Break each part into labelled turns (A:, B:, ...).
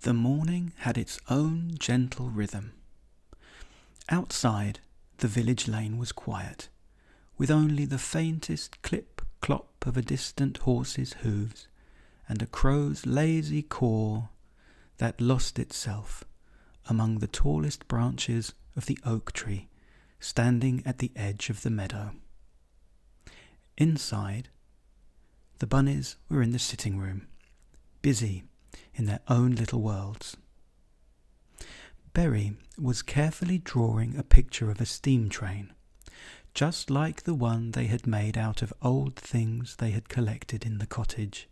A: The morning had its own gentle rhythm. Outside, the village lane was quiet, with only the faintest clip-clop of a distant horse's hooves and a crow's lazy caw that lost itself among the tallest branches of the oak tree standing at the edge of the meadow. Inside, the bunnies were in the sitting room, busy in their own little worlds. Berry was carefully drawing a picture of a steam train, just like the one they had made out of old things they had collected in the cottage.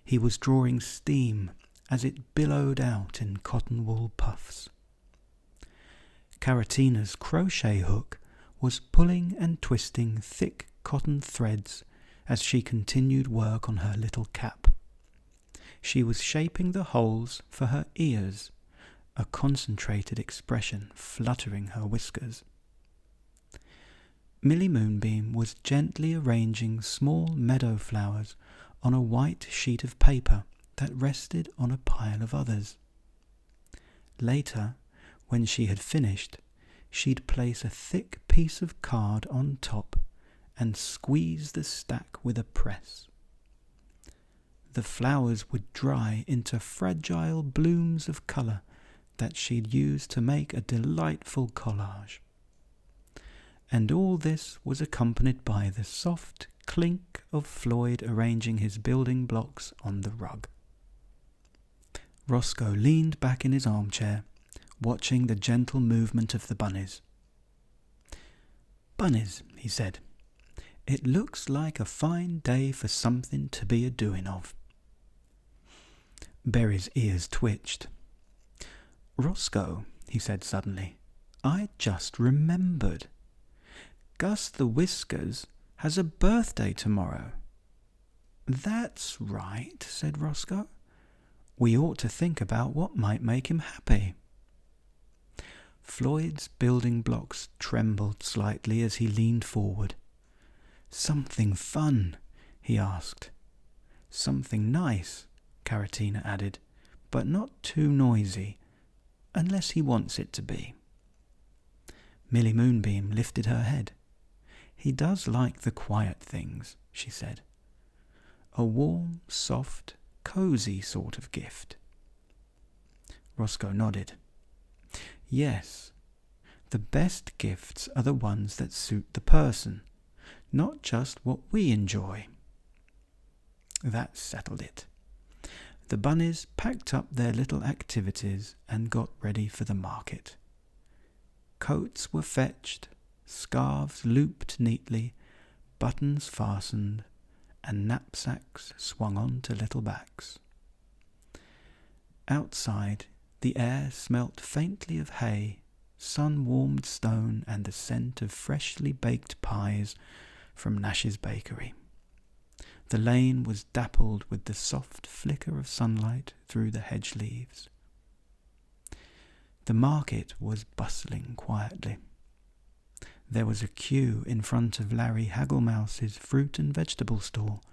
A: He was drawing steam as it billowed out in cotton wool puffs. Caratina's crochet hook was pulling and twisting thick cotton threads as she continued work on her little cap. She was shaping the holes for her ears, a concentrated expression fluttering her whiskers. Millie Moonbeam was gently arranging small meadow flowers on a white sheet of paper that rested on a pile of others. Later, when she had finished, she'd place a thick piece of card on top and squeeze the stack with a press. The flowers would dry into fragile blooms of colour that she'd use to make a delightful collage. And all this was accompanied by the soft clink of Floyd arranging his building blocks on the rug. Roscoe leaned back in his armchair, watching the gentle movement of the bunnies. "Bunnies," he said, "it looks like a fine day for something to be a-doing of." Berry's ears twitched. "Roscoe," he said suddenly, "I just remembered. Gus the Whiskers has a birthday tomorrow." "That's right," said Roscoe. "We ought to think about what might make him happy." Floyd's building blocks trembled slightly as he leaned forward. "Something fun?" he asked. "Something nice," Caratina added, "but not too noisy, unless he wants it to be." Millie Moonbeam lifted her head. "He does like the quiet things," she said. "A warm, soft, cosy sort of gift." Roscoe nodded. "Yes, the best gifts are the ones that suit the person, not just what we enjoy." That settled it. The bunnies packed up their little activities and got ready for the market. Coats were fetched, scarves looped neatly, buttons fastened, and knapsacks swung on to little backs. Outside, the air smelt faintly of hay, sun-warmed stone, and the scent of freshly baked pies from Nash's bakery. The lane was dappled with the soft flicker of sunlight through the hedge leaves. The market was bustling quietly. There was a queue in front of Larry Hagglemouse's fruit and vegetable stall,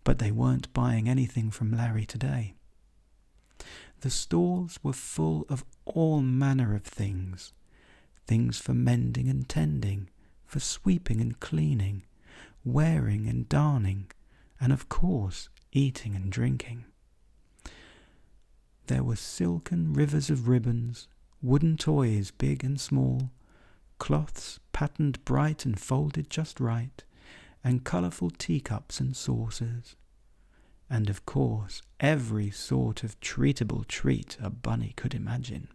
A: but they weren't buying anything from Larry today. The stalls were full of all manner of things for mending and tending, for sweeping and cleaning, wearing and darning, and of course eating and drinking. There were silken rivers of ribbons, wooden toys big and small, cloths patterned bright and folded just right, and colourful teacups and saucers, and of course every sort of treatable treat a bunny could imagine.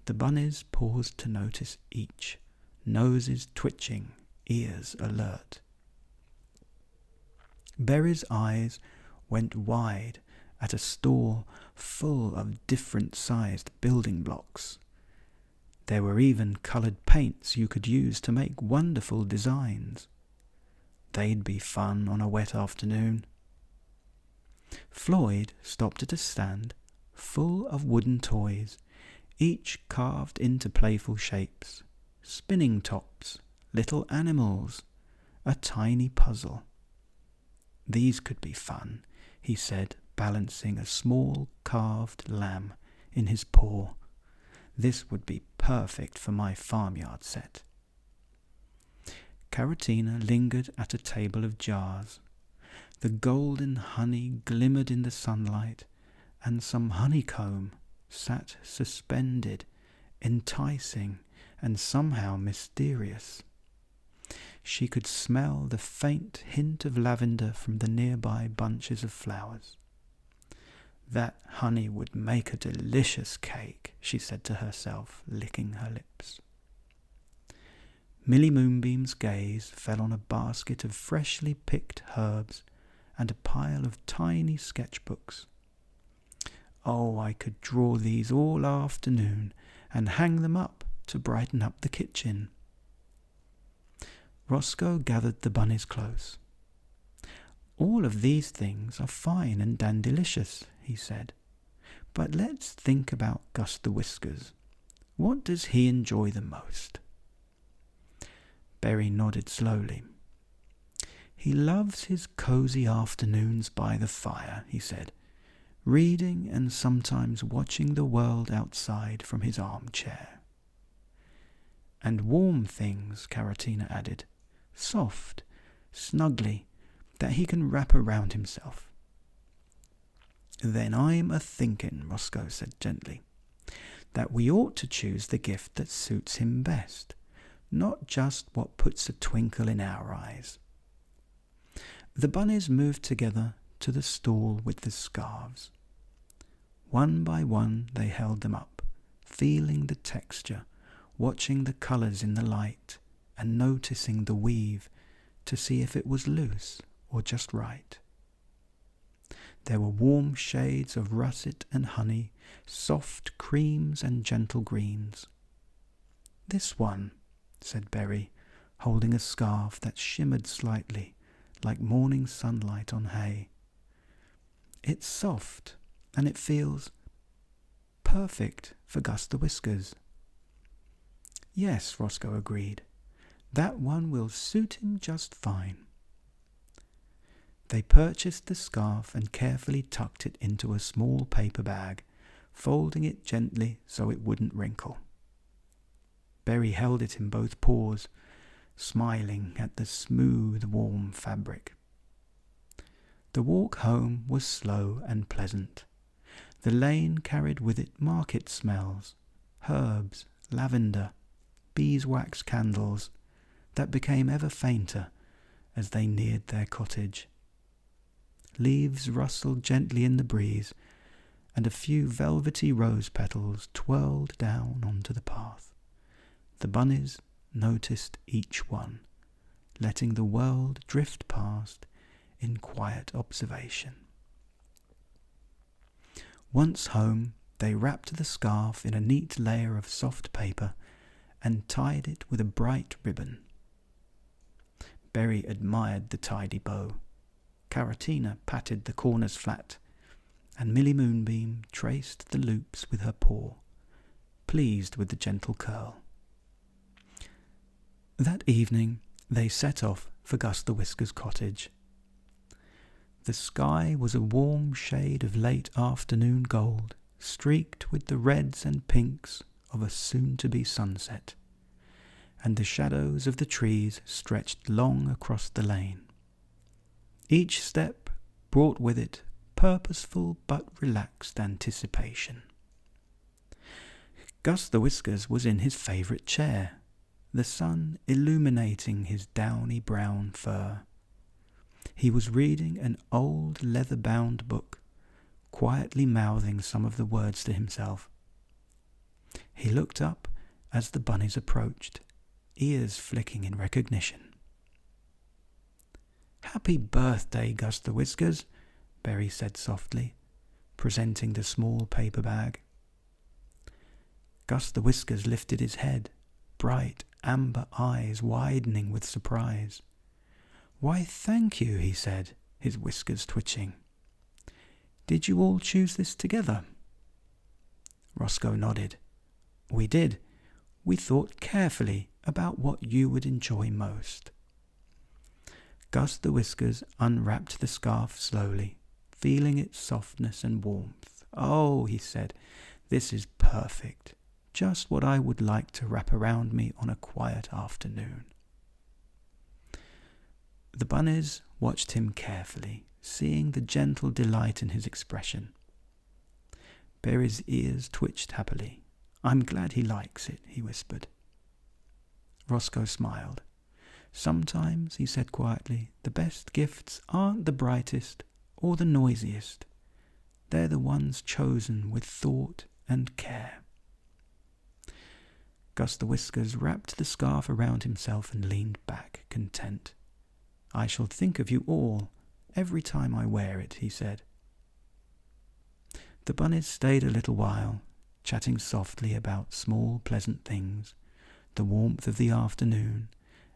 A: The bunnies paused to notice each, noses twitching, ears alert. Berry's eyes went wide at a stall full of different-sized building blocks. There were even coloured paints you could use to make wonderful designs. They'd be fun on a wet afternoon. Floyd stopped at a stand full of wooden toys, each carved into playful shapes, spinning tops, little animals, a tiny puzzle. "These could be fun," he said, balancing a small carved lamb in his paw. This would be perfect for my farmyard set. Caratina lingered at a table of jars. The golden honey glimmered in the sunlight, and some honeycomb sat suspended, enticing and somehow mysterious. She could smell the faint hint of lavender from the nearby bunches of flowers. That honey would make a delicious cake, she said to herself, licking her lips. Millie Moonbeam's gaze fell on a basket of freshly picked herbs and a pile of tiny sketchbooks. Oh, I could draw these all afternoon and hang them up to brighten up the kitchen. Roscoe gathered the bunnies close. All of these things are fine and dandylicious, he said. But let's think about Gus the Whiskers. What does he enjoy the most? Berry nodded slowly. He loves his cosy afternoons by the fire, he said, reading and sometimes watching the world outside from his armchair. And warm things, Caratina added, soft, snuggly, that he can wrap around himself. Then I'm a-thinking, Roscoe said gently, that we ought to choose the gift that suits him best, not just what puts a twinkle in our eyes. The bunnies moved together to the stall with the scarves. One by one they held them up, feeling the texture, watching the colours in the light, and noticing the weave to see if it was loose or just right. There were warm shades of russet and honey, soft creams and gentle greens. This one, said Berry, holding a scarf that shimmered slightly, like morning sunlight on hay. It's soft, and it feels perfect for Gus the Whiskers. Yes, Roscoe agreed. That one will suit him just fine. They purchased the scarf and carefully tucked it into a small paper bag, folding it gently so it wouldn't wrinkle. Berry held it in both paws, smiling at the smooth, warm fabric. The walk home was slow and pleasant. The lane carried with it market smells, herbs, lavender, beeswax candles, that became ever fainter as they neared their cottage. Leaves rustled gently in the breeze, and a few velvety rose petals twirled down onto the path. The bunnies noticed each one, letting the world drift past in quiet observation. Once home, they wrapped the scarf in a neat layer of soft paper and tied it with a bright ribbon. Berry admired the tidy bow. Caratina patted the corners flat, and Millie Moonbeam traced the loops with her paw, pleased with the gentle curl. That evening they set off for Gus the Whiskers' cottage. The sky was a warm shade of late afternoon gold, streaked with the reds and pinks of a soon-to-be sunset, and the shadows of the trees stretched long across the lane. Each step brought with it purposeful but relaxed anticipation. Gus the Whiskers was in his favourite chair, the sun illuminating his downy brown fur. He was reading an old leather-bound book, quietly mouthing some of the words to himself. He looked up as the bunnies approached, ears flicking in recognition. "Happy birthday, Gus the Whiskers," Berry said softly, presenting the small paper bag. Gus the Whiskers lifted his head, bright amber eyes widening with surprise. "Why, thank you," he said, his whiskers twitching. "Did you all choose this together?" Roscoe nodded. "We did. We thought carefully about what you would enjoy most." Gus the Whiskers unwrapped the scarf slowly, feeling its softness and warmth. "Oh," he said, "this is perfect. Just what I would like to wrap around me on a quiet afternoon." The bunnies watched him carefully, seeing the gentle delight in his expression. Berry's ears twitched happily. "I'm glad he likes it," he whispered. Roscoe smiled. "Sometimes," he said quietly, "the best gifts aren't the brightest or the noisiest. They're the ones chosen with thought and care." Gus the Whiskers wrapped the scarf around himself and leaned back, content. "I shall think of you all every time I wear it," he said. The bunnies stayed a little while, chatting softly about small pleasant things, the warmth of the afternoon,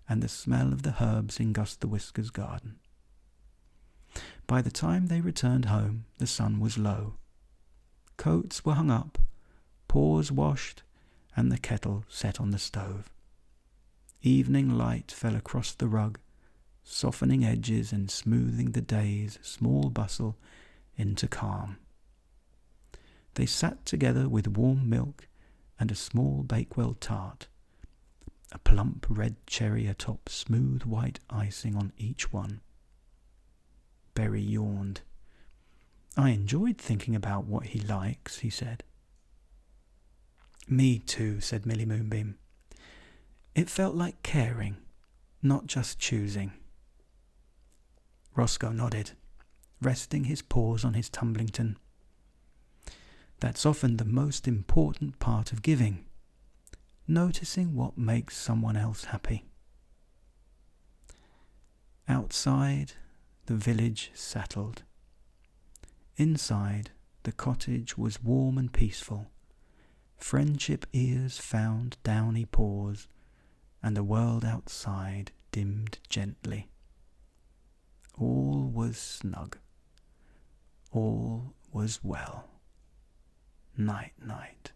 A: and the smell of the herbs in Gus the Whiskers' garden. By the time they returned home, the sun was low. Coats were hung up, paws washed, and the kettle set on the stove. Evening light fell across the rug, softening edges and smoothing the day's small bustle into calm. They sat together with warm milk and a small Bakewell tart, a plump red cherry atop smooth white icing on each one. Berry yawned. "I enjoyed thinking about what he likes," he said. "Me too," said Millie Moonbeam. "It felt like caring, not just choosing." Roscoe nodded, resting his paws on his tumblington. "That's often the most important part of giving, noticing what makes someone else happy." Outside, the village settled. Inside, the cottage was warm and peaceful. Friendship ears found downy paws, and the world outside dimmed gently. All was snug. All was well. Night, night.